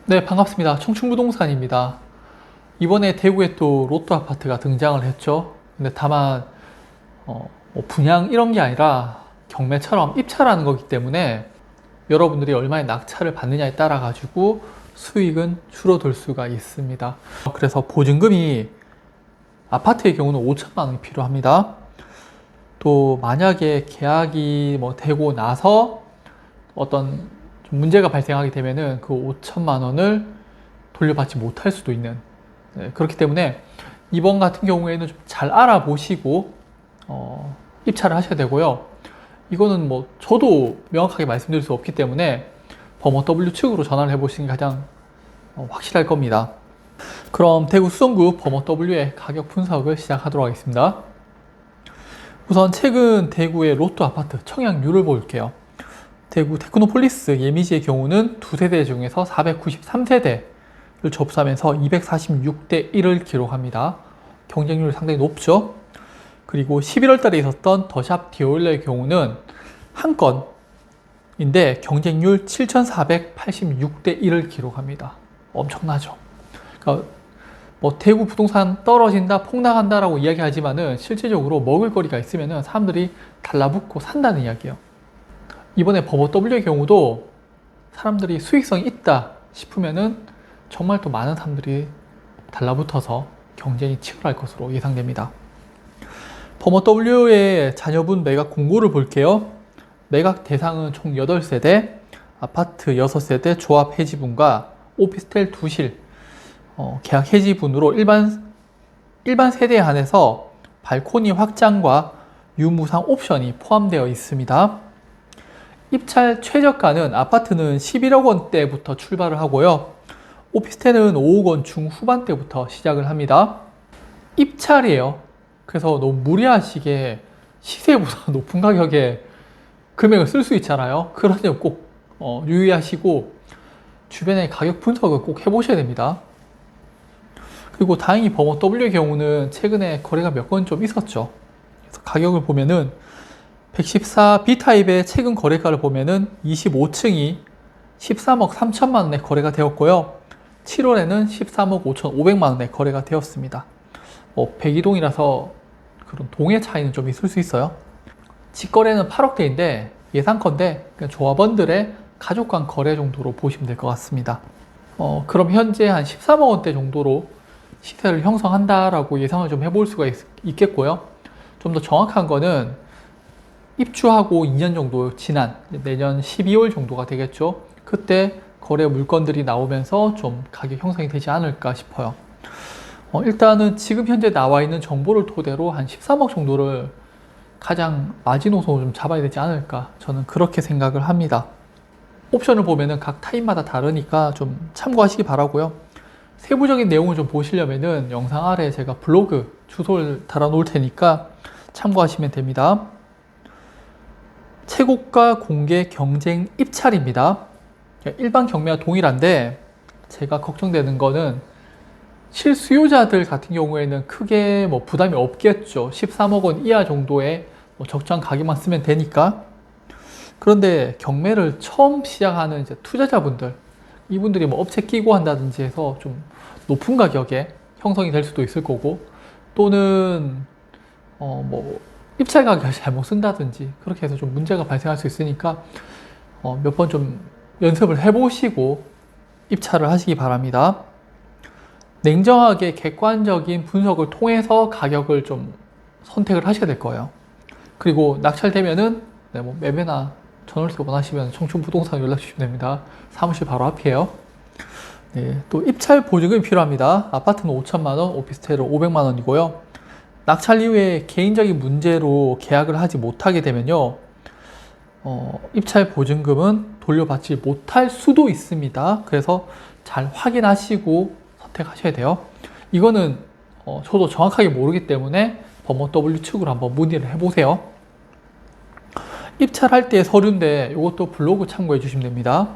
네, 반갑습니다. 청춘부동산입니다. 이번에 대구에 또 로또 아파트가 등장을 했죠. 근데 다만 뭐 분양 이런 게 아니라 경매처럼 입찰하는 거기 때문에 여러분들이 얼마의 낙찰을 받느냐에 따라 가지고 수익은 줄어들 수가 있습니다. 그래서 보증금이 아파트의 경우는 5천만 원이 필요합니다. 또 만약에 계약이 되고 나서 어떤 좀 문제가 발생하게 되면은 그 5천만 원을 돌려받지 못할 수도 있는, 그렇기 때문에 이번 같은 경우에는 좀 잘 알아보시고 입찰을 하셔야 되고요. 이거는 저도 명확하게 말씀드릴 수 없기 때문에 범어 W 측으로 전화를 해보시는 게 가장 확실할 겁니다. 그럼 대구 수성구 범어 W의 가격 분석을 시작하도록 하겠습니다. 우선 최근 대구의 로또 아파트 청약률을 볼게요. 대구 테크노폴리스 예미지의 경우는 2세대 중에서 493세대를 접수하면서 246대 1을 기록합니다. 경쟁률이 상당히 높죠. 그리고 11월 달에 있었던 더샵 디올레의 경우는 한 건인데 경쟁률 7,486대 1을 기록합니다. 엄청나죠. 그러니까 대구 부동산 떨어진다, 폭락한다라고 이야기하지만은 실제적으로 먹을 거리가 있으면은 사람들이 달라붙고 산다는 이야기예요. 이번에 범어 W의 경우도 사람들이 수익성이 있다 싶으면은 정말 또 많은 사람들이 달라붙어서 경쟁이 치열할 것으로 예상됩니다. 범어 W의 자녀분 매각 공고를 볼게요. 매각 대상은 총 8세대, 아파트 6세대, 조합 해지분과 오피스텔 2실, 계약 해지분으로 일반 세대에 한해서 발코니 확장과 유무상 옵션이 포함되어 있습니다. 입찰 최저가는 아파트는 11억 원대부터 출발을 하고요. 오피스텔은 5억 원 중후반대부터 시작을 합니다. 입찰이에요. 그래서 너무 무리하시게 시세보다 높은 가격에 금액을 쓸 수 있잖아요. 그런 점 꼭 유의하시고 주변의 가격 분석을 꼭 해보셔야 됩니다. 그리고 다행히 범어 W의 경우는 최근에 거래가 몇 건 좀 있었죠. 그래서 가격을 보면은 114 B타입의 최근 거래가를 보면은 25층이 13억 3천만 원에 거래가 되었고요. 7월에는 13억 5,500만 원에 거래가 되었습니다. 102동이라서 그런 동의 차이는 좀 있을 수 있어요. 직거래는 8억대인데 예상컨대 조합원들의 가족 간 거래 정도로 보시면 될 것 같습니다. 그럼 현재 한 13억 원대 정도로 시세를 형성한다라고 예상을 좀 해볼 수가 있겠고요. 좀 더 정확한 거는 입주하고 2년 정도 지난 내년 12월 정도가 되겠죠. 그때 거래 물건들이 나오면서 좀 가격 형성이 되지 않을까 싶어요. 일단은 지금 현재 나와 있는 정보를 토대로 한 13억 정도를 가장 마지노선으로 좀 잡아야 되지 않을까, 저는 그렇게 생각을 합니다. 옵션을 보면은 각 타입마다 다르니까 좀 참고하시기 바라고요. 세부적인 내용을 좀 보시려면은 영상 아래에 제가 블로그 주소를 달아 놓을 테니까 참고하시면 됩니다. 최고가 공개 경쟁 입찰입니다. 일반 경매와 동일한데 제가 걱정되는 거는 실수요자들 같은 경우에는 크게 부담이 없겠죠. 13억 원 이하 정도의 적정한 가격만 쓰면 되니까. 그런데 경매를 처음 시작하는 이제 투자자분들, 이분들이 업체 끼고 한다든지 해서 좀 높은 가격에 형성이 될 수도 있을 거고, 또는 입찰 가격을 잘못 쓴다든지 그렇게 해서 좀 문제가 발생할 수 있으니까 몇 번 좀 연습을 해보시고 입찰을 하시기 바랍니다. 냉정하게 객관적인 분석을 통해서 가격을 좀 선택을 하셔야 될 거예요. 그리고 낙찰되면은 매매나 전월세 원하시면 청춘부동산 연락 주시면 됩니다. 사무실 바로 앞이에요. 네, 또 입찰 보증금이 필요합니다. 아파트는 5천만 원, 오피스텔은 500만 원이고요. 낙찰 이후에 개인적인 문제로 계약을 하지 못하게 되면요, 입찰 보증금은 돌려받지 못할 수도 있습니다. 그래서 잘 확인하시고 선택하셔야 돼요. 이거는 저도 정확하게 모르기 때문에 범어 W 측으로 한번 문의를 해보세요. 입찰할 때 서류인데 이것도 블로그 참고해 주시면 됩니다.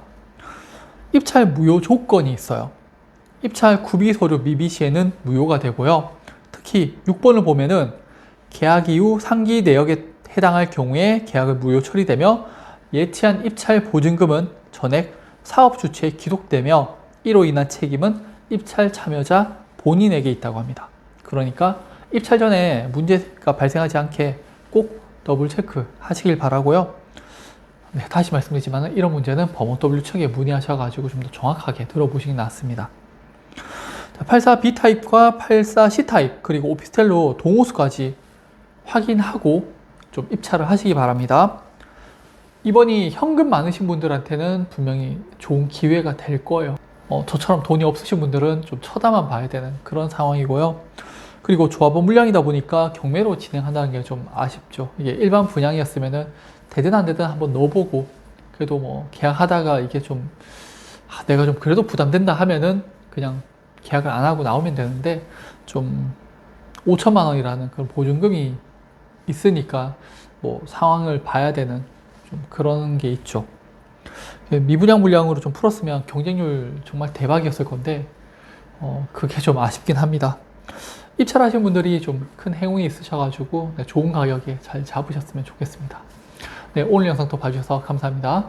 입찰 무효 조건이 있어요. 입찰 구비 서류 미비 시에는 무효가 되고요. 특히 6번을 보면은 계약 이후 상기 내역에 해당할 경우에 계약을 무효 처리되며 예치한 입찰 보증금은 전액 사업 주체에 기록되며 이로 인한 책임은 입찰 참여자 본인에게 있다고 합니다. 그러니까 입찰 전에 문제가 발생하지 않게 꼭 더블 체크 하시길 바라고요. 네, 다시 말씀드리지만 이런 문제는 법원W 측에 문의하셔가지고 좀 더 정확하게 들어보시기 낫습니다. 84B타입과 84C타입 그리고 오피스텔로 동호수까지 확인하고 좀 입찰을 하시기 바랍니다. 이번이 현금 많으신 분들한테는 분명히 좋은 기회가 될 거예요. 저처럼 돈이 없으신 분들은 좀 쳐다만 봐야 되는 그런 상황이고요. 그리고 조합원 물량이다 보니까 경매로 진행한다는 게 좀 아쉽죠. 이게 일반 분양이었으면은 되든 안 되든 한번 넣어보고 그래도 뭐 계약하다가 이게 좀 내가 좀 그래도 부담된다 하면은 그냥 계약을 안 하고 나오면 되는데 좀 5천만 원이라는 그런 보증금이 있으니까 뭐 상황을 봐야 되는 좀 그런 게 있죠. 미분양 물량으로 좀 풀었으면 경쟁률 정말 대박이었을 건데 그게 좀 아쉽긴 합니다. 입찰하신 분들이 좀 큰 행운이 있으셔가지고 좋은 가격에 잘 잡으셨으면 좋겠습니다. 네, 오늘 영상 또 봐주셔서 감사합니다.